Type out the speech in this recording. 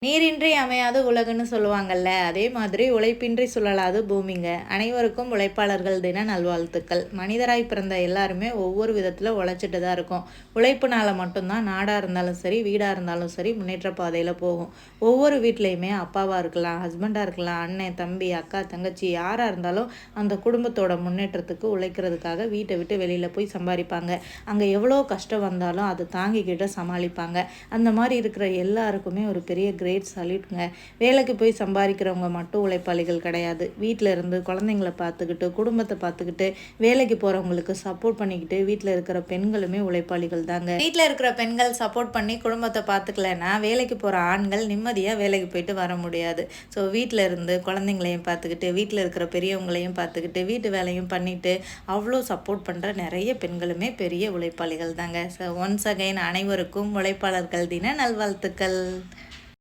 நீரின்றி அமையாது உலகுன்னு சொல்லுவாங்கல்ல, அதே மாதிரி உழைப்பின்றி சுழலாது பூமிங்க. அனைவருக்கும் உழைப்பாளர்கள் தின நல்வாழ்த்துக்கள். மனிதராய் பிறந்த எல்லாருமே ஒவ்வொரு விதத்தில் உழைச்சிட்டு தான் இருக்கோம். உழைப்புனால மட்டும்தான் நாடாக இருந்தாலும் சரி, வீடாக இருந்தாலும் சரி முன்னேற்ற பாதையில் போகும். ஒவ்வொரு வீட்லேயுமே அப்பாவாக இருக்கலாம், ஹஸ்பண்டாக இருக்கலாம், அண்ணன் தம்பி அக்கா தங்கச்சி யாராக இருந்தாலும் அந்த குடும்பத்தோட முன்னேற்றத்துக்கு உழைக்கிறதுக்காக வீட்டை விட்டு வெளியில் போய் சம்பாதிப்பாங்க. அங்கே எவ்வளோ கஷ்டம் வந்தாலும் அதை தாங்கிக்கிட்டு சமாளிப்பாங்க. அந்த மாதிரி இருக்கிற எல்லாருக்குமே ஒரு பெரிய கிரேட் சல்யூட்ங்க. வேலைக்கு போய் சம்பாதிக்கிறவங்க மட்டும் உழைப்பாளிகள் கிடையாது. வீட்டில் இருந்து குழந்தைங்கள பார்த்துக்கிட்டு, குடும்பத்தை பார்த்துக்கிட்டு, வேலைக்கு போகிறவங்களுக்கு சப்போர்ட் பண்ணிக்கிட்டு வீட்டில் இருக்கிற பெண்களுமே உழைப்பாளிகள் தாங்க. வீட்டில் இருக்கிற பெண்கள் சப்போர்ட் பண்ணி குடும்பத்தை பார்த்துக்கலன்னா வேலைக்கு போகிற ஆண்கள் நிம்மதியாக வேலைக்கு போயிட்டு வர முடியாது. ஸோ வீட்டில் இருந்து குழந்தைங்களையும் பார்த்துக்கிட்டு, வீட்டில் இருக்கிற பெரியவங்களையும் பார்த்துக்கிட்டு, வீட்டு வேலையும் பண்ணிட்டு அவ்வளோ சப்போர்ட் பண்ணுற நிறைய பெண்களுமே பெரிய உழைப்பாளிகள் தாங்க. ஸோ ஒன்ஸ் அகைன் அனைவருக்கும் உழைப்பாளர்கள் தின நல்வாழ்த்துக்கள்.